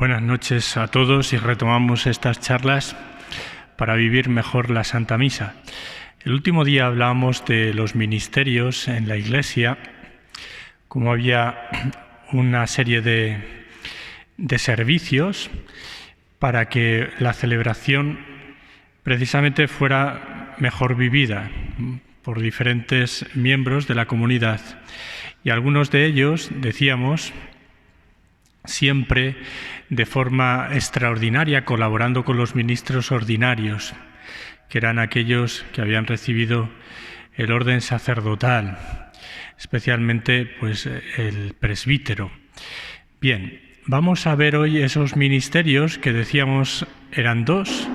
Buenas noches a todos y retomamos estas charlas para vivir mejor la Santa Misa. El último día hablábamos de los ministerios en la Iglesia, como había una serie de servicios para que la celebración precisamente fuera mejor vivida por diferentes miembros de la comunidad. Y algunos de ellos, decíamos, siempre de forma extraordinaria, colaborando con los ministros ordinarios, que eran aquellos que habían recibido el orden sacerdotal, especialmente pues el presbítero. Bien, vamos a ver hoy esos ministerios que decíamos eran dos,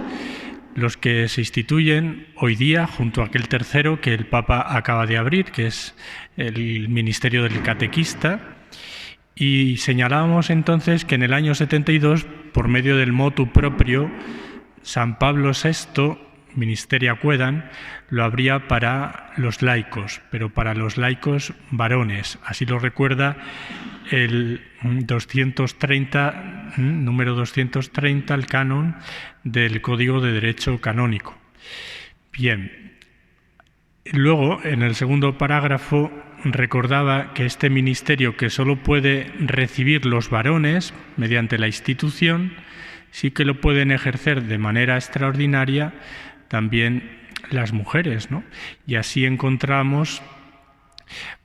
los que se instituyen hoy día junto a aquel tercero que el Papa acaba de abrir, que es el ministerio del catequista. Y señalábamos entonces que en el año 72, por medio del motu proprio, San Pablo VI, Ministeria Quaedam, lo abría para los laicos, pero para los laicos varones. Así lo recuerda el 230, número 230, el canon del Código de Derecho Canónico. Bien. Luego, en el segundo parágrafo, recordaba que este ministerio, que solo puede recibir los varones mediante la institución, sí que lo pueden ejercer de manera extraordinaria también las mujeres, ¿no? Y así encontramos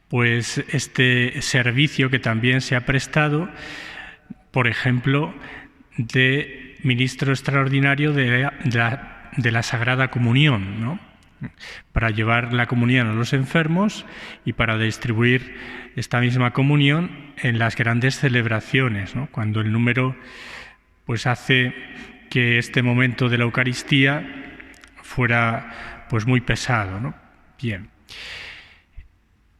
pues este servicio que también se ha prestado, por ejemplo, de ministro extraordinario de la Sagrada Comunión, ¿no? Para llevar la comunión a los enfermos y para distribuir esta misma comunión en las grandes celebraciones, ¿no? Cuando el número pues hace que este momento de la Eucaristía fuera pues muy pesado, ¿no? Bien.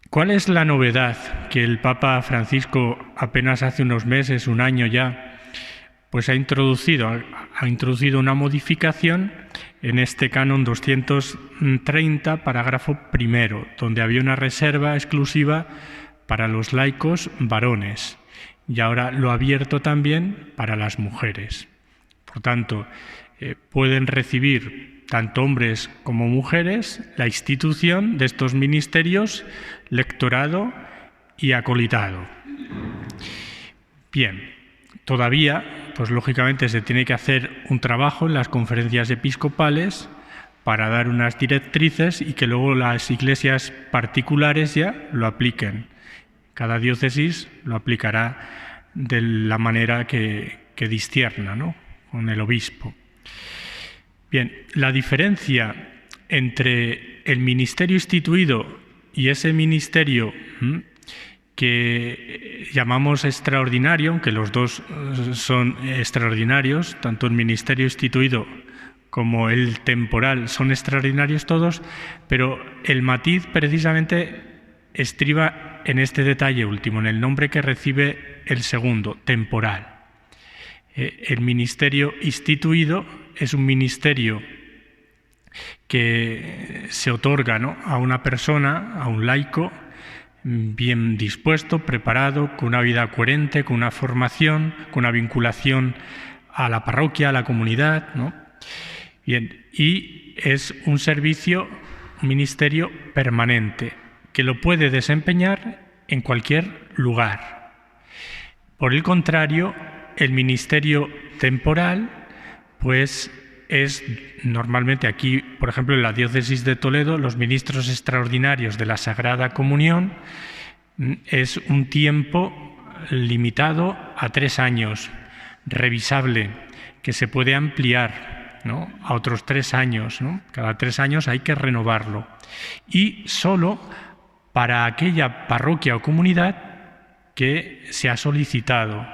¿Cuál es la novedad que el Papa Francisco apenas hace unos meses, un año ya, pues ha introducido una modificación en este canon 230, parágrafo primero, donde había una reserva exclusiva para los laicos varones y ahora lo ha abierto también para las mujeres. Por tanto, pueden recibir tanto hombres como mujeres la institución de estos ministerios, lectorado y acolitado. Bien. Todavía, pues lógicamente se tiene que hacer un trabajo en las conferencias episcopales para dar unas directrices y que luego las iglesias particulares ya lo apliquen. Cada diócesis lo aplicará de la manera que discierna, ¿no? Con el obispo. Bien, la diferencia entre el ministerio instituido y ese ministerio que llamamos extraordinario, aunque los dos son extraordinarios, tanto el ministerio instituido como el temporal son extraordinarios todos, pero el matiz precisamente estriba en este detalle último, en el nombre que recibe el segundo, temporal. El ministerio instituido es un ministerio que se otorga, ¿no?, a una persona, a un laico, bien dispuesto, preparado, con una vida coherente, con una formación, con una vinculación a la parroquia, a la comunidad, ¿no? Bien, y es un servicio, un ministerio permanente, que lo puede desempeñar en cualquier lugar. Por el contrario, el ministerio temporal, pues es normalmente aquí, por ejemplo, en la diócesis de Toledo, los ministros extraordinarios de la Sagrada Comunión, es un tiempo limitado a 3 años, revisable, que se puede ampliar, ¿no?, a otros 3 años, ¿no? Cada 3 años hay que renovarlo. Y solo para aquella parroquia o comunidad que se ha solicitado.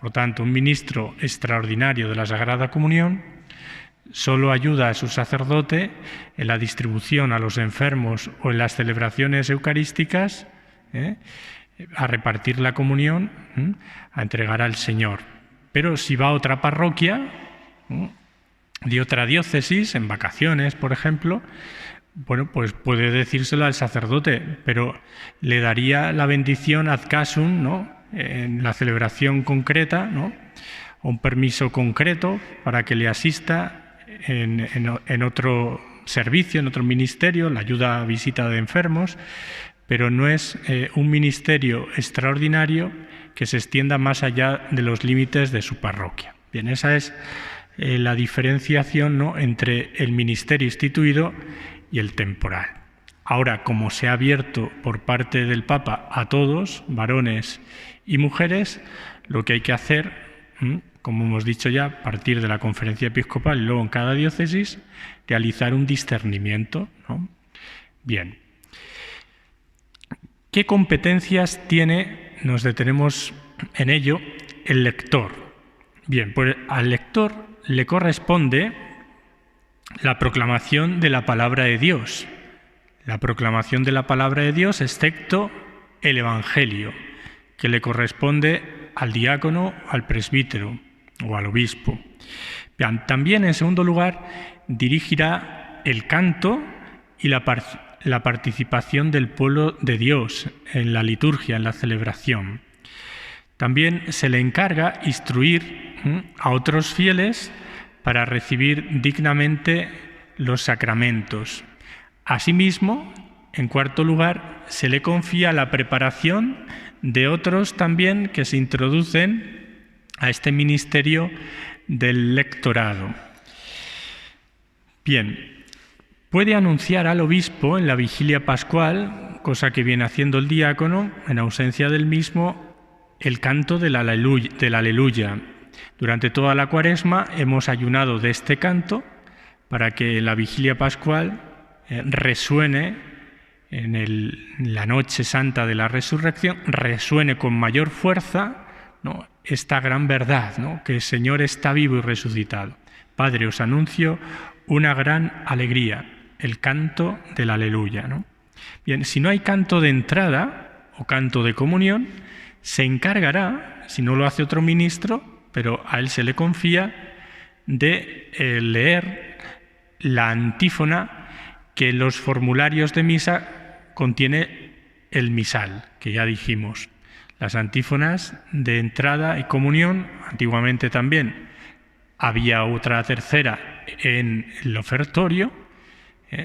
Por tanto, un ministro extraordinario de la Sagrada Comunión solo ayuda a su sacerdote en la distribución a los enfermos o en las celebraciones eucarísticas, a repartir la comunión, a entregar al Señor. Pero si va a otra parroquia, de otra diócesis, en vacaciones, por ejemplo, bueno, pues puede decírselo al sacerdote, pero le daría la bendición ad casum, ¿no?, en la celebración concreta, ¿no?, un permiso concreto para que le asista en otro servicio, en otro ministerio, la ayuda a visita de enfermos, pero no es un ministerio extraordinario que se extienda más allá de los límites de su parroquia. Bien, esa es la diferenciación, ¿no?, entre el ministerio instituido y el temporal. Ahora, como se ha abierto por parte del Papa a todos, varones y mujeres, lo que hay que hacer, como hemos dicho ya, a partir de la conferencia episcopal y luego en cada diócesis, realizar un discernimiento, ¿no? Bien. ¿Qué competencias tiene, nos detenemos en ello, el lector? Bien, pues al lector le corresponde la proclamación de la palabra de Dios. La proclamación de la palabra de Dios, excepto el Evangelio, que le corresponde al diácono, al presbítero o al obispo. Bien, también, en segundo lugar, dirigirá el canto y la participación del pueblo de Dios en la liturgia, en la celebración. También se le encarga instruir a otros fieles para recibir dignamente los sacramentos. Asimismo, en cuarto lugar, se le confía la preparación de otros también que se introducen a este ministerio del lectorado. Bien, puede anunciar al obispo en la vigilia pascual, cosa que viene haciendo el diácono, en ausencia del mismo, el canto del aleluya. Durante toda la Cuaresma hemos ayunado de este canto para que en la vigilia pascual resuene en la noche santa de la resurrección, resuene con mayor fuerza, ¿no?, esta gran verdad, ¿no?, que el Señor está vivo y resucitado. Padre, os anuncio una gran alegría, el canto del aleluya, ¿no? Bien, si no hay canto de entrada o canto de comunión, se encargará, si no lo hace otro ministro, pero a él se le confía, de leer la antífona que en los formularios de misa contiene el misal, que ya dijimos. Las antífonas de entrada y comunión, antiguamente también había otra tercera en el ofertorio.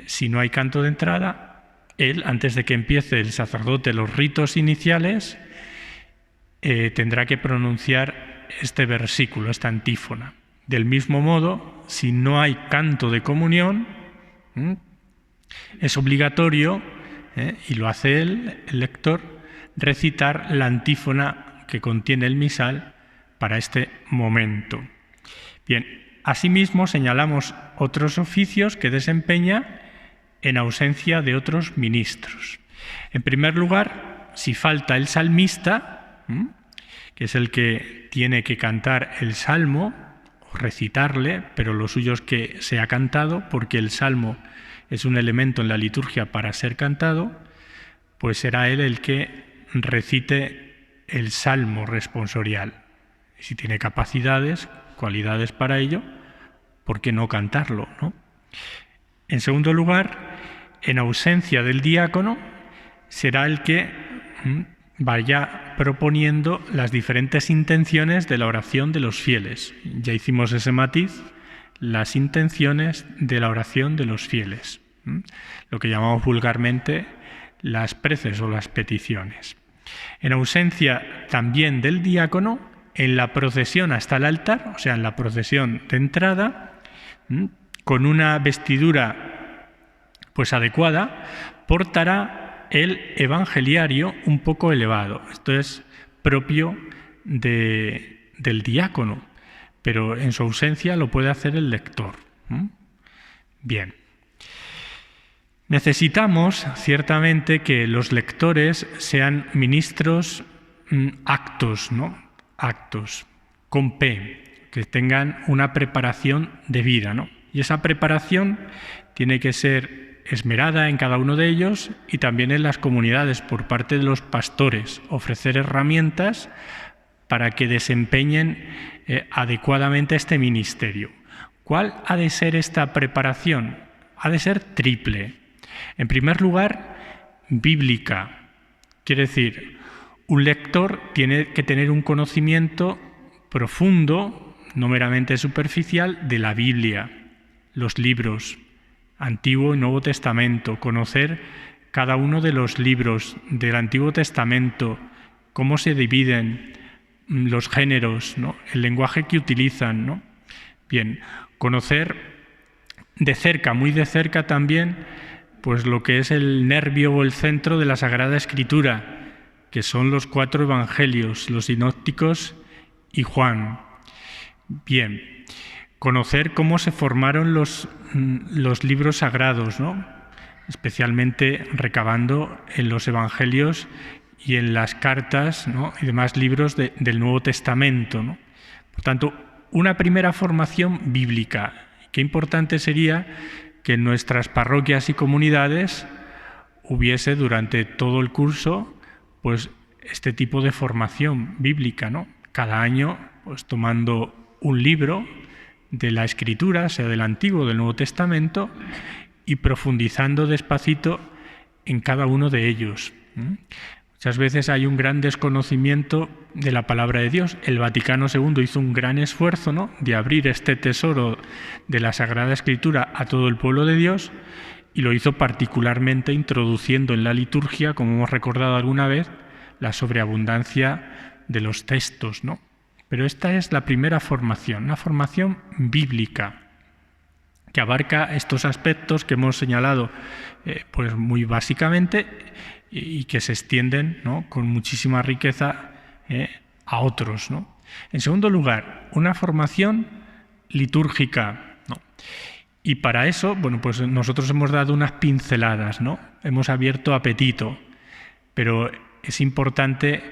Si no hay canto de entrada, él, antes de que empiece el sacerdote los ritos iniciales, tendrá que pronunciar este versículo, esta antífona. Del mismo modo, si no hay canto de comunión, es obligatorio, y lo hace él, el lector, recitar la antífona que contiene el misal para este momento. Bien, asimismo señalamos otros oficios que desempeña en ausencia de otros ministros. En primer lugar, si falta el salmista, que es el que tiene que cantar el salmo o recitarle, pero lo suyo es que sea cantado, porque el salmo es un elemento en la liturgia para ser cantado, pues será él el que recite el salmo responsorial. Y si tiene capacidades, cualidades para ello, ¿por qué no cantarlo, no? En segundo lugar, en ausencia del diácono, será el que vaya proponiendo las diferentes intenciones de la oración de los fieles. Ya hicimos ese matiz, las intenciones de la oración de los fieles, lo que llamamos vulgarmente las preces o las peticiones. En ausencia también del diácono, en la procesión hasta el altar, o sea, en la procesión de entrada, con una vestidura pues adecuada, portará el evangeliario un poco elevado. Esto es propio del diácono, pero en su ausencia lo puede hacer el lector. Bien. Necesitamos, ciertamente, que los lectores sean ministros actos, ¿no? Actos, con P, que tengan una preparación debida, ¿no? Y esa preparación tiene que ser esmerada en cada uno de ellos y también en las comunidades por parte de los pastores, ofrecer herramientas para que desempeñen adecuadamente este ministerio. ¿Cuál ha de ser esta preparación? Ha de ser triple. En primer lugar, bíblica. Quiere decir, un lector tiene que tener un conocimiento profundo no meramente superficial, de la Biblia, los libros, Antiguo y Nuevo Testamento, conocer cada uno de los libros del Antiguo Testamento, cómo se dividen los géneros, ¿no? El lenguaje que utilizan, ¿no? Bien, conocer de cerca, muy de cerca también, pues lo que es el nervio o el centro de la Sagrada Escritura, que son los 4 evangelios, los sinópticos y Juan. Bien, conocer cómo se formaron los libros sagrados, ¿no? Especialmente recabando en los evangelios y en las cartas, ¿no? Y demás libros del Nuevo Testamento, ¿no? Por tanto, una primera formación bíblica. Qué importante sería que en nuestras parroquias y comunidades hubiese durante todo el curso pues este tipo de formación bíblica, ¿no? Cada año pues tomando un libro de la Escritura, sea del Antiguo o del Nuevo Testamento, y profundizando despacito en cada uno de ellos. Muchas veces hay un gran desconocimiento de la palabra de Dios. El Vaticano II hizo un gran esfuerzo, ¿no?, de abrir este tesoro de la Sagrada Escritura a todo el pueblo de Dios, y lo hizo particularmente introduciendo en la liturgia, como hemos recordado alguna vez, la sobreabundancia de los textos, ¿no? Pero esta es la primera formación, una formación bíblica, que abarca estos aspectos que hemos señalado pues muy básicamente, y que se extienden, ¿no?, con muchísima riqueza a otros, ¿no? En segundo lugar, una formación litúrgica, ¿no? Y para eso, bueno, pues nosotros hemos dado unas pinceladas, ¿no? Hemos abierto apetito, pero es importante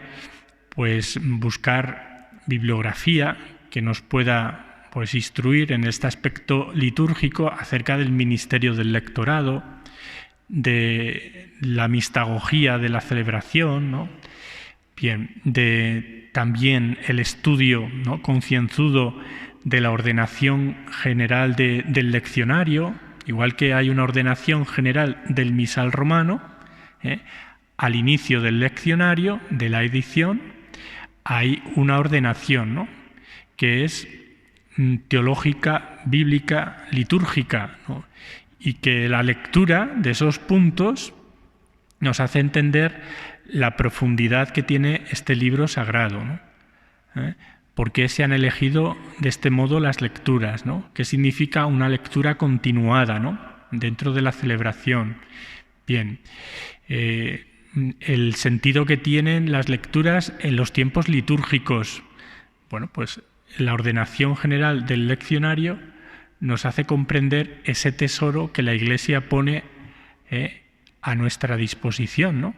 pues buscar bibliografía que nos pueda pues instruir en este aspecto litúrgico acerca del ministerio del lectorado, de la mistagogía de la celebración, ¿no? Bien, de también el estudio, ¿no?, concienzudo de la ordenación general del leccionario, igual que hay una ordenación general del misal romano, al inicio del leccionario, de la edición, hay una ordenación, ¿no?, que es teológica, bíblica, litúrgica, ¿no?, y que la lectura de esos puntos nos hace entender la profundidad que tiene este libro sagrado, ¿no? ¿Por qué se han elegido de este modo las lecturas, ¿no? ¿Qué significa una lectura continuada, ¿no?, dentro de la celebración? Bien, el sentido que tienen las lecturas en los tiempos litúrgicos. Bueno, pues la ordenación general del leccionario nos hace comprender ese tesoro que la Iglesia pone a nuestra disposición, ¿no?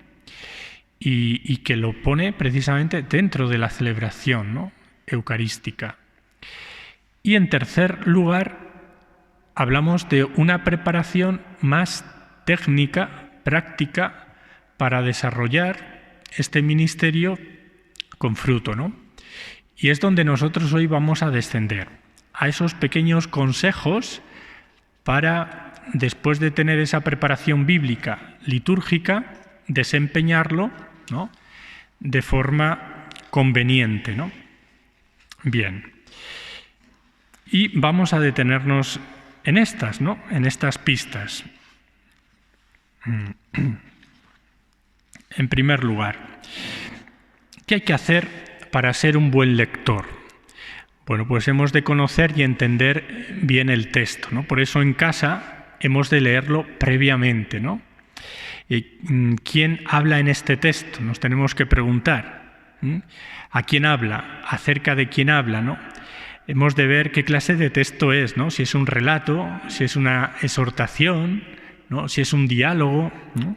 Y que lo pone precisamente dentro de la celebración, ¿no?, eucarística. Y en tercer lugar, hablamos de una preparación más técnica, práctica, para desarrollar este ministerio con fruto, ¿no? Y es donde nosotros hoy vamos a descender a esos pequeños consejos para, después de tener esa preparación bíblica, litúrgica, desempeñarlo, ¿no?, de forma conveniente, ¿no? Bien. Y vamos a detenernos en estas, ¿no?, en estas pistas. En primer lugar, ¿qué hay que hacer para ser un buen lector? Bueno, pues hemos de conocer y entender bien el texto, ¿no? Por eso en casa hemos de leerlo previamente, ¿no? ¿Quién habla en este texto? Nos tenemos que preguntar. ¿A quién habla? ¿Acerca de quién habla, no? Hemos de ver qué clase de texto es, ¿no? Si es un relato, si es una exhortación, ¿no?, si es un diálogo, ¿no?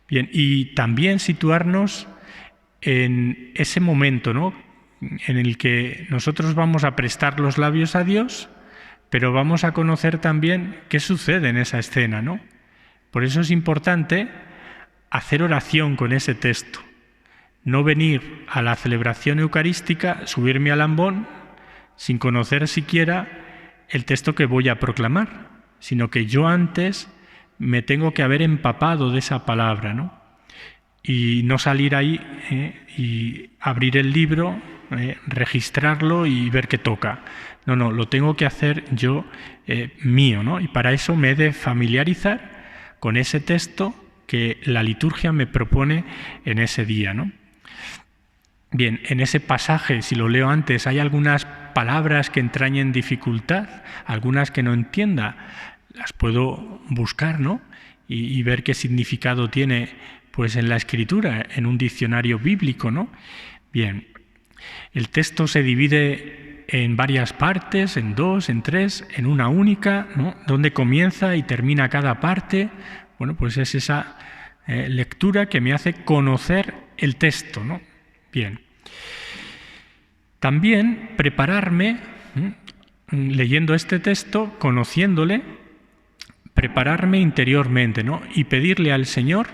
Bien, y también situarnos en ese momento, ¿no?, en el que nosotros vamos a prestar los labios a Dios, pero vamos a conocer también qué sucede en esa escena, ¿no? Por eso es importante hacer oración con ese texto. No venir a la celebración eucarística, subirme al ambón, sin conocer siquiera el texto que voy a proclamar, sino que yo antes me tengo que haber empapado de esa palabra, ¿no? Y no salir ahí y abrir el libro, registrarlo y ver qué toca. No, lo tengo que hacer yo mío, ¿no? Y para eso me he de familiarizar con ese texto que la liturgia me propone en ese día, ¿no? Bien, en ese pasaje, si lo leo antes, hay algunas palabras que entrañen dificultad, algunas que no entienda, las puedo buscar, ¿no? Y ver qué significado tiene, pues, en la Escritura, en un diccionario bíblico, ¿no? Bien, el texto se divide en varias partes, en dos, en tres, en una única, ¿no? Donde comienza y termina cada parte. Bueno, pues es esa lectura que me hace conocer el texto, ¿no? Bien. También prepararme, leyendo este texto, conociéndole, prepararme interiormente, ¿no? Y pedirle al Señor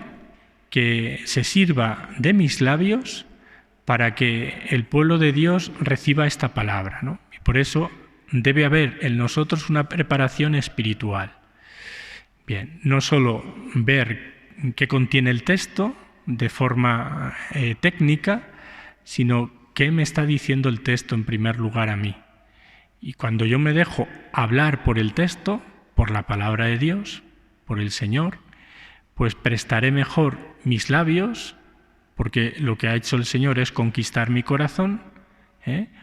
que se sirva de mis labios para que el pueblo de Dios reciba esta palabra, ¿no? Y por eso debe haber en nosotros una preparación espiritual. Bien, no solo ver qué contiene el texto de forma técnica, sino qué me está diciendo el texto en primer lugar a mí. Y cuando yo me dejo hablar por el texto, por la palabra de Dios, por el Señor, pues prestaré mejor mis labios, porque lo que ha hecho el Señor es conquistar mi corazón,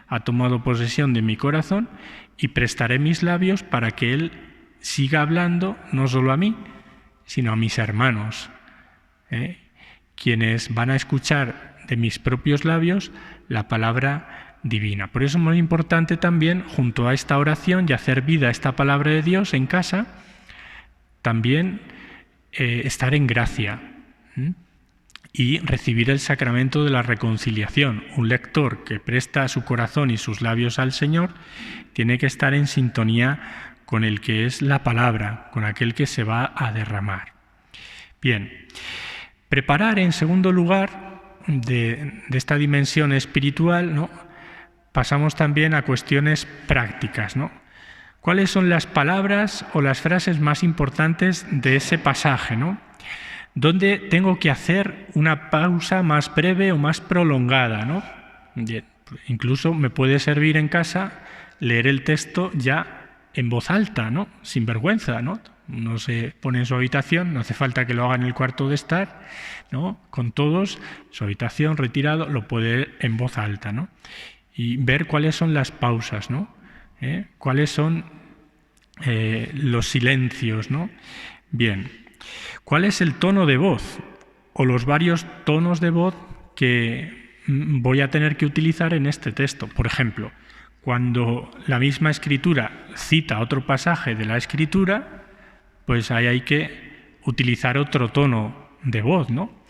ha tomado posesión de mi corazón, y prestaré mis labios para que Él siga hablando no solo a mí, sino a mis hermanos, quienes van a escuchar de mis propios labios la palabra divina. Por eso es muy importante también, junto a esta oración y hacer vida a esta palabra de Dios en casa, también estar en gracia y recibir el sacramento de la reconciliación. Un lector que presta su corazón y sus labios al Señor tiene que estar en sintonía con el que es la palabra, con aquel que se va a derramar. Bien, preparar en segundo lugar de esta dimensión espiritual, ¿no? Pasamos también a cuestiones prácticas, ¿no? ¿Cuáles son las palabras o las frases más importantes de ese pasaje, ¿no? ¿Dónde tengo que hacer una pausa más breve o más prolongada, ¿no? Bien, incluso me puede servir en casa leer el texto ya en voz alta, ¿no? Sin vergüenza, ¿no? Uno se pone en su habitación, no hace falta que lo haga en el cuarto de estar, ¿no? Con todos, su habitación, retirado, lo puede leer en voz alta, ¿no? Y ver cuáles son las pausas, ¿no? Cuáles son los silencios, ¿no? Bien, ¿cuál es el tono de voz o los varios tonos de voz que voy a tener que utilizar en este texto? Por ejemplo, cuando la misma Escritura cita otro pasaje de la Escritura, pues ahí hay que utilizar otro tono de voz, ¿no?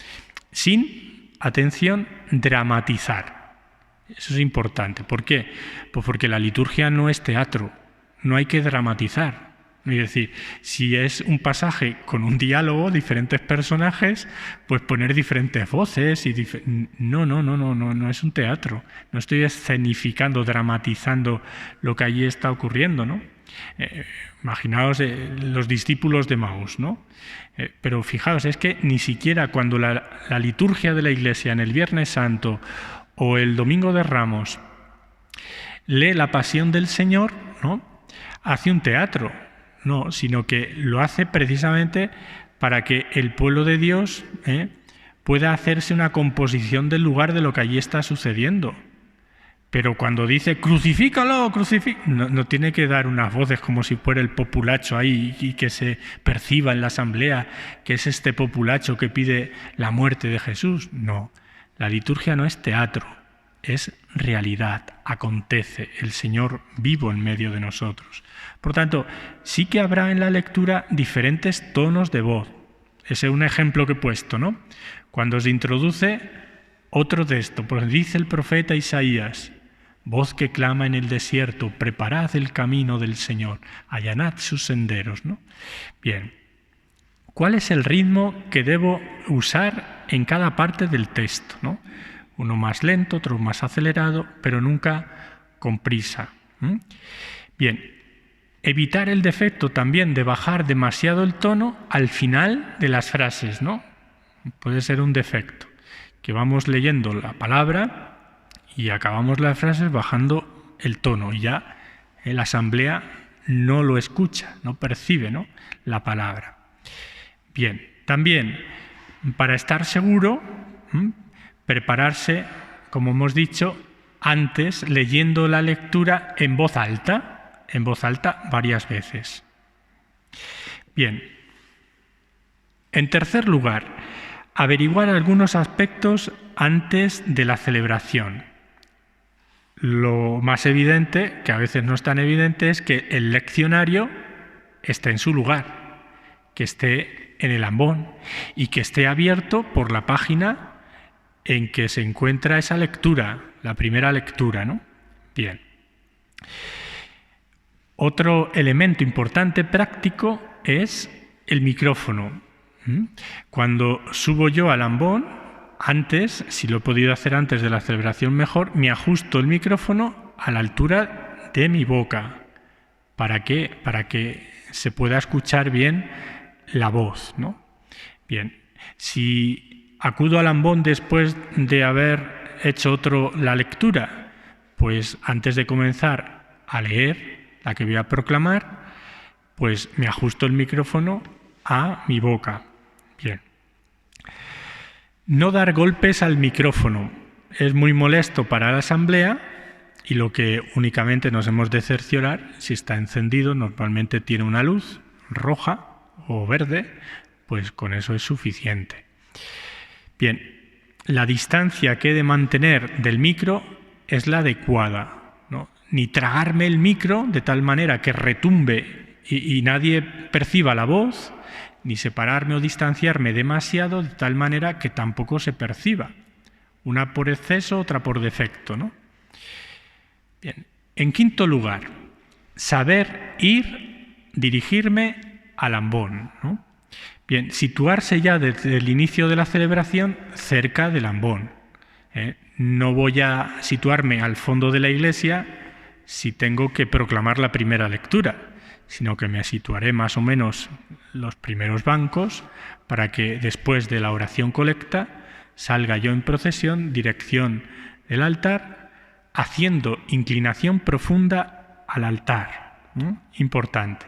Sin, atención, dramatizar. Eso es importante. ¿Por qué? Pues porque la liturgia no es teatro, no hay que dramatizar. Es decir, si es un pasaje con un diálogo, diferentes personajes, pues poner diferentes voces y no es un teatro. No estoy escenificando, dramatizando lo que allí está ocurriendo, ¿no? Imaginaos los discípulos de Maús, ¿no? Pero fijaos, es que ni siquiera cuando la liturgia de la Iglesia en el Viernes Santo o el Domingo de Ramos lee la Pasión del Señor, ¿no? Hace un teatro. No, sino que lo hace precisamente para que el pueblo de Dios pueda hacerse una composición del lugar de lo que allí está sucediendo. Pero cuando dice crucifícalo, no tiene que dar unas voces como si fuera el populacho ahí y que se perciba en la asamblea que es este populacho que pide la muerte de Jesús. No, la liturgia no es teatro, es realidad, acontece, el Señor vivo en medio de nosotros. Por tanto, sí que habrá en la lectura diferentes tonos de voz. Ese es un ejemplo que he puesto, ¿no? Cuando se introduce otro texto, pues dice el profeta Isaías, voz que clama en el desierto, preparad el camino del Señor, allanad sus senderos, ¿no? Bien, ¿cuál es el ritmo que debo usar en cada parte del texto, ¿no? Uno más lento, otro más acelerado, pero nunca con prisa. Bien, evitar el defecto también de bajar demasiado el tono al final de las frases, ¿no? Puede ser un defecto, que vamos leyendo la palabra y acabamos las frases bajando el tono y ya La asamblea no lo escucha, no percibe, ¿no?, la palabra. Bien, también para estar seguro, prepararse, como hemos dicho, antes leyendo la lectura en voz alta varias veces. Bien, en tercer lugar, averiguar algunos aspectos antes de la celebración. Lo más evidente, que a veces no es tan evidente, es que el leccionario esté en su lugar, que esté en el ambón y que esté abierto por la página en que se encuentra esa lectura, la primera lectura, ¿no? Bien. Otro elemento importante práctico es el micrófono. Cuando subo yo al ambón, antes, si lo he podido hacer antes de la celebración mejor, me ajusto el micrófono a la altura de mi boca. ¿Para qué? Para que se pueda escuchar bien la voz, ¿no? Bien, si acudo al ambón después de haber hecho la lectura, pues antes de comenzar a leer la que voy a proclamar, pues me ajusto el micrófono a mi boca. Bien. No dar golpes al micrófono es muy molesto para la asamblea y lo que únicamente nos hemos de cerciorar, si está encendido, normalmente tiene una luz roja o verde, pues con eso es suficiente. Bien, la distancia que he de mantener del micro es la adecuada, ¿no? Ni tragarme el micro de tal manera que retumbe y nadie perciba la voz, ni separarme o distanciarme demasiado de tal manera que tampoco se perciba. Una por exceso, otra por defecto, ¿no? Bien. En quinto lugar, saber dirigirme al ambón, ¿no? Bien, situarse ya desde el inicio de la celebración cerca del ambón. No voy a situarme al fondo de la iglesia si tengo que proclamar la primera lectura, sino que me situaré más o menos los primeros bancos para que después de la oración colecta salga yo en procesión, dirección del altar, haciendo inclinación profunda al altar, ¿no? Importante.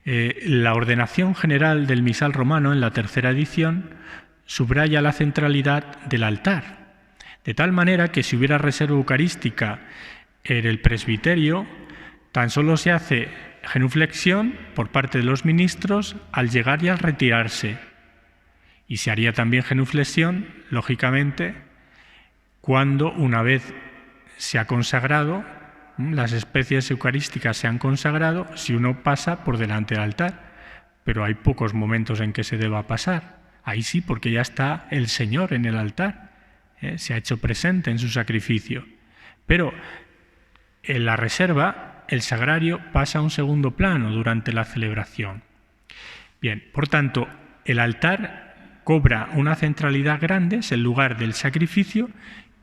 La ordenación general del misal romano en la tercera edición subraya la centralidad del altar, de tal manera que si hubiera reserva eucarística en el presbiterio, tan solo se hace genuflexión por parte de los ministros al llegar y al retirarse. Y se haría también genuflexión, lógicamente, cuando una vez se ha consagrado, las especies eucarísticas se han consagrado, si uno pasa por delante del altar. Pero hay pocos momentos en que se deba pasar. Ahí sí, porque ya está el Señor en el altar, se ha hecho presente en su sacrificio. Pero en la reserva, el sagrario pasa a un segundo plano durante la celebración. Bien, por tanto, el altar cobra una centralidad grande, es el lugar del sacrificio,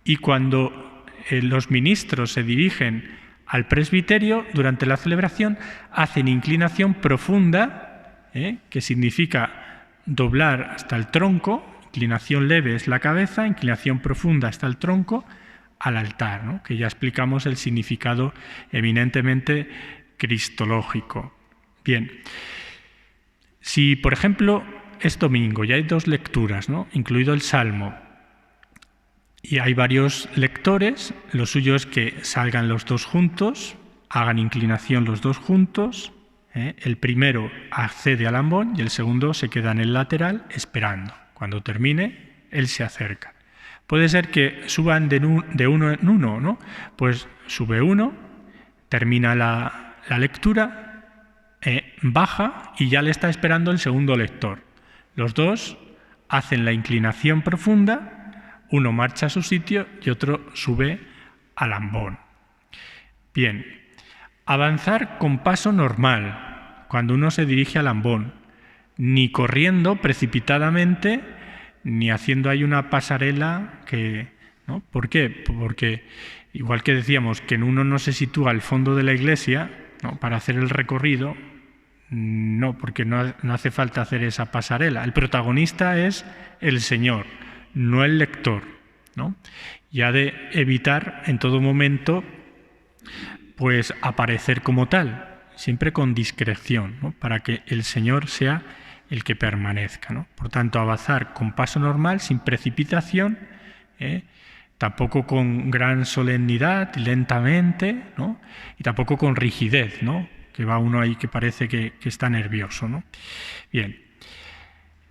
y cuando los ministros se dirigen al presbiterio durante la celebración, hacen inclinación profunda, que significa doblar hasta el tronco, inclinación leve es la cabeza, inclinación profunda hasta el tronco, al altar, ¿no? Que ya explicamos el significado eminentemente cristológico. Bien, si por ejemplo es domingo y hay dos lecturas, ¿no?, incluido el Salmo, y hay varios lectores, lo suyo es que salgan los dos juntos, hagan inclinación los dos juntos, el primero accede al ambón y el segundo se queda en el lateral esperando. Cuando termine, él se acerca. Puede ser que suban de uno en uno, ¿no? Pues sube uno, termina la lectura, baja y ya le está esperando el segundo lector. Los dos hacen la inclinación profunda, uno marcha a su sitio y otro sube al ambón. Bien, avanzar con paso normal cuando uno se dirige al ambón, ni corriendo precipitadamente, ni haciendo ahí una pasarela ¿no? ¿Por qué? Porque igual que decíamos que uno no se sitúa al fondo de la iglesia, ¿no?, para hacer el recorrido, no, porque no hace falta hacer esa pasarela. El protagonista es el Señor, no el lector, ¿no? Y ha de evitar en todo momento pues aparecer como tal, siempre con discreción, ¿no? Para que el Señor sea el que permanezca, ¿no? Por tanto, avanzar con paso normal, sin precipitación, tampoco con gran solemnidad, lentamente, ¿no? Y tampoco con rigidez, ¿no? Que va uno ahí que parece que está nervioso, ¿no? Bien.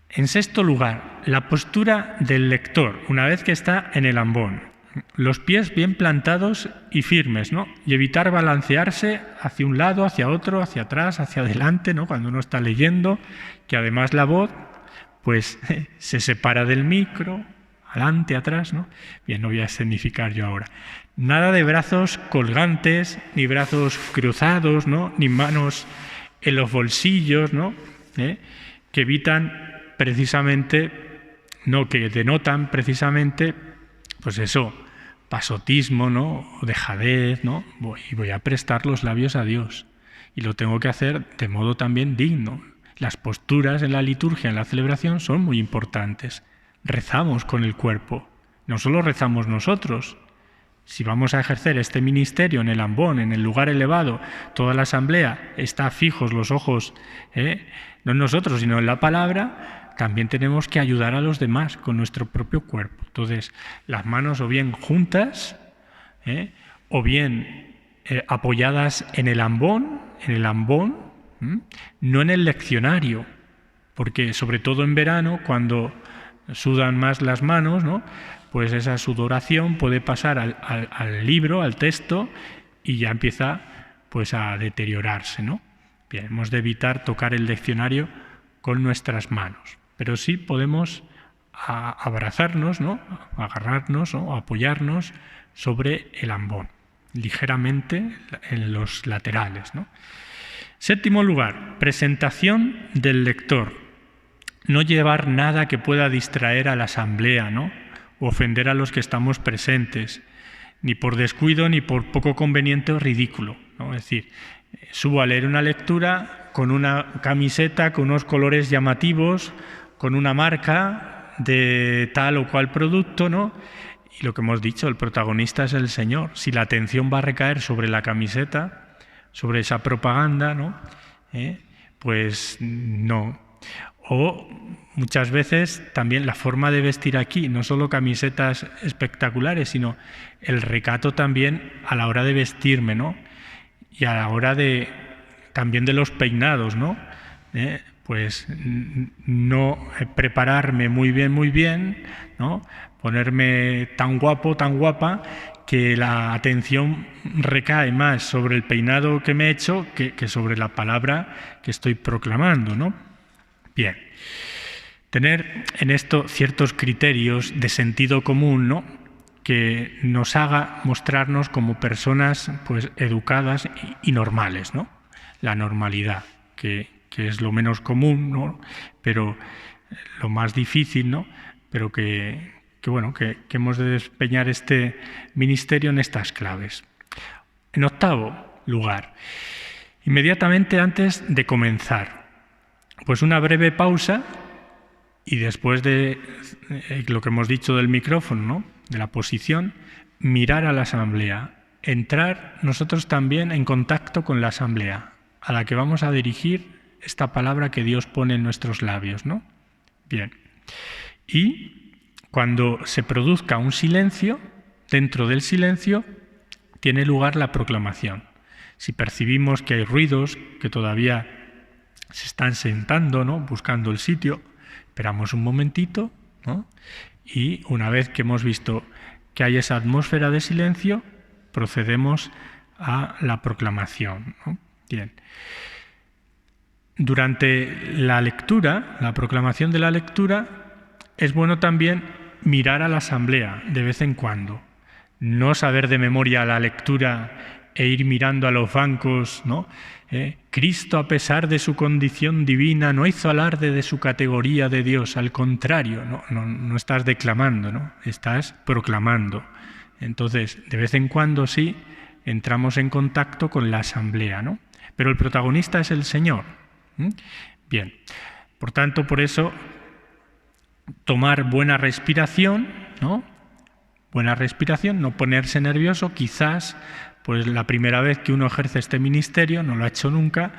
En sexto lugar, la postura del lector, una vez que está en el ambón. Los pies bien plantados y firmes, ¿no? Y evitar balancearse hacia un lado, hacia otro, hacia atrás, hacia adelante, ¿no? Cuando uno está leyendo, que además la voz, pues, se separa del micro, adelante, atrás, ¿no? Bien, no voy a escenificar yo ahora. Nada de brazos colgantes, ni brazos cruzados, ¿no? Ni manos en los bolsillos, ¿no? Que evitan precisamente, no, que denotan precisamente, pues eso, pasotismo, ¿no? O dejadez, ¿no? Voy a prestar los labios a Dios. Y lo tengo que hacer de modo también digno. Las posturas en la liturgia, en la celebración, son muy importantes. Rezamos con el cuerpo. No solo rezamos nosotros. Si vamos a ejercer este ministerio en el ambón, en el lugar elevado, toda la asamblea está fijos los ojos, no en nosotros, sino en la palabra, también tenemos que ayudar a los demás con nuestro propio cuerpo. Entonces, las manos o bien juntas, o bien apoyadas en el ambón, no en el leccionario, porque sobre todo en verano, cuando sudan más las manos, ¿no? Pues esa sudoración puede pasar al libro, al texto, y ya empieza pues a deteriorarse, ¿no? Bien, hemos de evitar tocar el leccionario con nuestras manos, pero sí podemos abrazarnos, ¿no? Agarrarnos, ¿no? O apoyarnos sobre el ambón, ligeramente en los laterales, ¿no? Séptimo lugar, presentación del lector. No llevar nada que pueda distraer a la asamblea, ¿no? O ofender a los que estamos presentes, ni por descuido, ni por poco conveniente o ridículo, ¿no? Es decir, subo a leer una lectura con una camiseta, con unos colores llamativos, con una marca de tal o cual producto, ¿no? Y lo que hemos dicho, el protagonista es el Señor. Si la atención va a recaer sobre la camiseta, sobre esa propaganda, ¿no? Pues no. O muchas veces también la forma de vestir aquí, no solo camisetas espectaculares, sino el recato también a la hora de vestirme, ¿no? Y a la hora de también de los peinados, ¿no? Pues no prepararme muy bien, ¿no? Ponerme tan guapo, tan guapa, que la atención recae más sobre el peinado que me he hecho que sobre la palabra que estoy proclamando, ¿no? Bien, tener en esto ciertos criterios de sentido común, ¿no? Que nos haga mostrarnos como personas pues educadas y normales, ¿no? La normalidad, que es lo menos común, ¿no? Pero lo más difícil, ¿no? Pero que hemos de desempeñar este ministerio en estas claves. En octavo lugar, inmediatamente antes de comenzar, pues una breve pausa y después de lo que hemos dicho del micrófono, ¿no? De la posición, mirar a la asamblea, entrar nosotros también en contacto con la asamblea, a la que vamos a dirigir esta palabra que Dios pone en nuestros labios, ¿no? Bien. Y cuando se produzca un silencio, dentro del silencio tiene lugar la proclamación. Si percibimos que hay ruidos, que todavía se están sentando, ¿no? Buscando el sitio, esperamos un momentito, ¿no? Y una vez que hemos visto que hay esa atmósfera de silencio, procedemos a la proclamación, ¿no? Bien. Durante la lectura, la proclamación de la lectura, es bueno también mirar a la asamblea de vez en cuando. No saber de memoria la lectura e ir mirando a los bancos, ¿no? Cristo, a pesar de su condición divina, no hizo alarde de su categoría de Dios. Al contrario, no estás declamando, ¿no? Estás proclamando. Entonces, de vez en cuando sí, entramos en contacto con la asamblea, ¿no? Pero el protagonista es el Señor. Bien, por tanto, por eso, tomar buena respiración, ¿no? Buena respiración, no ponerse nervioso, quizás pues la primera vez que uno ejerce este ministerio, no lo ha hecho nunca,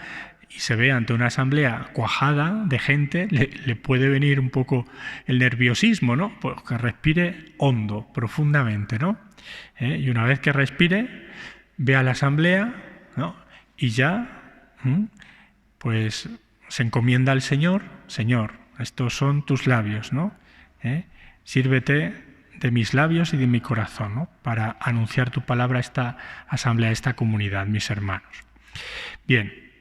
y se ve ante una asamblea cuajada de gente, le puede venir un poco el nerviosismo, ¿no? Pues que respire hondo, profundamente, ¿no? Y una vez que respire, ve a la asamblea, ¿no? Y ya, pues se encomienda al Señor. Señor, estos son tus labios, ¿no? Sírvete de mis labios y de mi corazón, ¿no? Para anunciar tu palabra a esta asamblea, a esta comunidad, mis hermanos. Bien.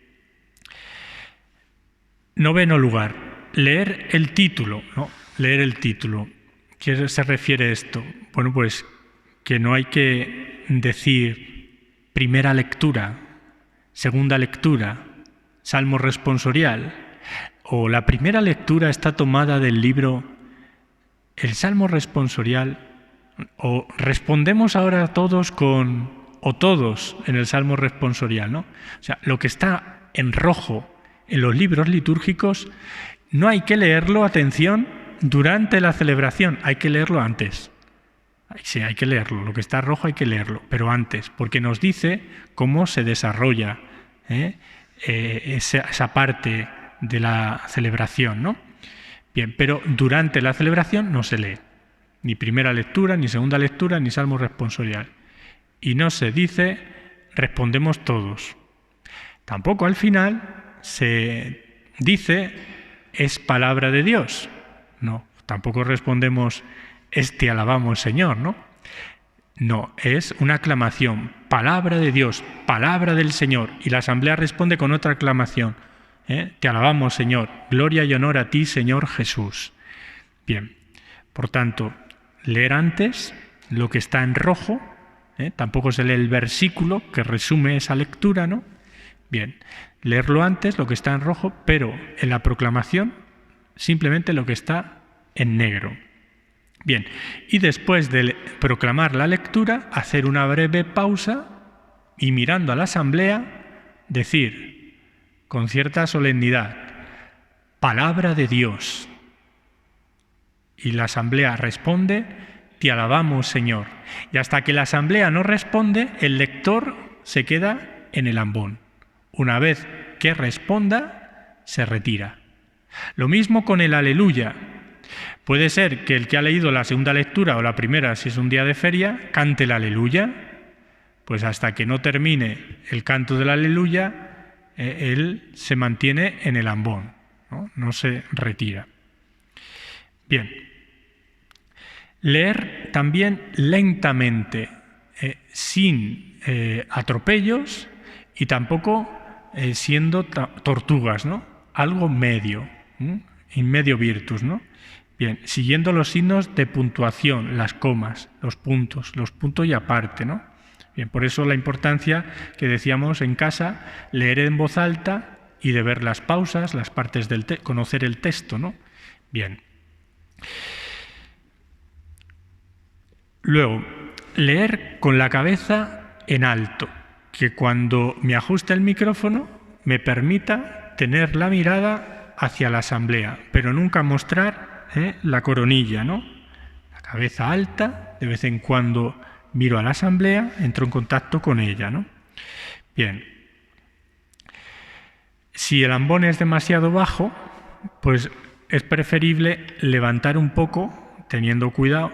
Noveno lugar, leer el título, ¿no? Leer el título. ¿Qué se refiere a esto? Bueno, pues que no hay que decir primera lectura, segunda lectura, salmo responsorial, o la primera lectura está tomada del libro el salmo responsorial, o respondemos ahora todos o todos en el salmo responsorial, ¿no? O sea, lo que está en rojo en los libros litúrgicos no hay que leerlo, atención, durante la celebración, hay que leerlo antes. Sí, hay que leerlo, lo que está rojo hay que leerlo, pero antes, porque nos dice cómo se desarrolla esa parte de la celebración, ¿no? Bien, pero durante la celebración no se lee, ni primera lectura, ni segunda lectura, ni salmo responsorial. Y no se dice, respondemos todos. Tampoco al final se dice, es palabra de Dios. No, tampoco respondemos, te alabamos, Señor, ¿no? No, es una aclamación, palabra de Dios, palabra del Señor. Y la asamblea responde con otra aclamación. Te alabamos, Señor, gloria y honor a ti, Señor Jesús. Bien, por tanto, leer antes lo que está en rojo, tampoco se lee el versículo que resume esa lectura, ¿no? Bien, leerlo antes, lo que está en rojo, pero en la proclamación simplemente lo que está en negro. Bien, y después de proclamar la lectura, hacer una breve pausa y mirando a la asamblea, decir con cierta solemnidad, palabra de Dios. Y la asamblea responde, te alabamos, Señor. Y hasta que la asamblea no responde, el lector se queda en el ambón. Una vez que responda, se retira. Lo mismo con el aleluya. Puede ser que el que ha leído la segunda lectura o la primera, si es un día de feria, cante el aleluya, pues hasta que no termine el canto del aleluya, él se mantiene en el ambón, no se retira. Bien, leer también lentamente, sin atropellos y tampoco siendo tortugas, ¿no? Algo medio, in medio virtus, ¿no? Bien, siguiendo los signos de puntuación, las comas, los puntos y aparte, ¿no? Bien, por eso la importancia que decíamos en casa, leer en voz alta y de ver las pausas, las partes del conocer el texto, ¿no? Bien. Luego, leer con la cabeza en alto, que cuando me ajuste el micrófono me permita tener la mirada hacia la asamblea, pero nunca mostrar la coronilla, ¿no? La cabeza alta, de vez en cuando miro a la asamblea, entro en contacto con ella, ¿no? Bien. Si el ambón es demasiado bajo, pues es preferible levantar un poco, teniendo cuidado,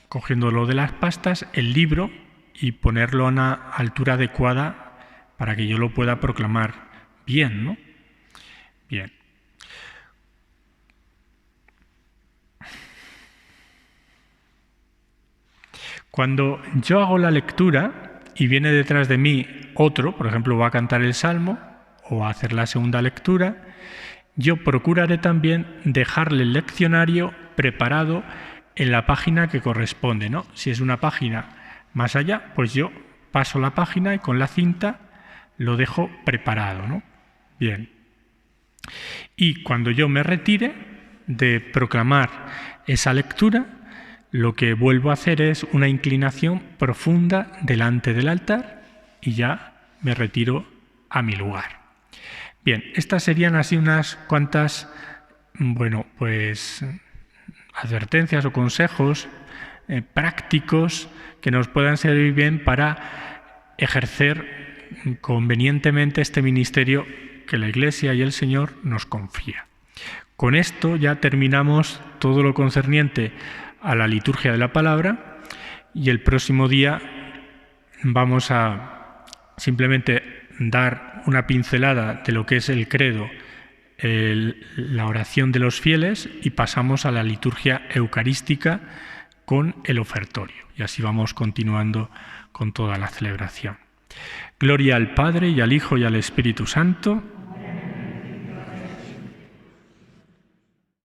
cogiéndolo de las pastas, el libro y ponerlo a una altura adecuada para que yo lo pueda proclamar bien, ¿no? Bien. Cuando yo hago la lectura y viene detrás de mí otro, por ejemplo, va a cantar el salmo o a hacer la segunda lectura, yo procuraré también dejarle el leccionario preparado en la página que corresponde, ¿no? Si es una página más allá, pues yo paso la página y con la cinta lo dejo preparado, ¿no? Bien. Y cuando yo me retire de proclamar esa lectura, lo que vuelvo a hacer es una inclinación profunda delante del altar y ya me retiro a mi lugar. Bien, estas serían así unas cuantas, advertencias o consejos prácticos que nos puedan servir bien para ejercer convenientemente este ministerio que la Iglesia y el Señor nos confía. Con esto ya terminamos todo lo concerniente a la liturgia de la palabra y el próximo día vamos a simplemente dar una pincelada de lo que es el credo, la oración de los fieles, y pasamos a la liturgia eucarística con el ofertorio. Y así vamos continuando con toda la celebración. Gloria al Padre, y al Hijo, y al Espíritu Santo,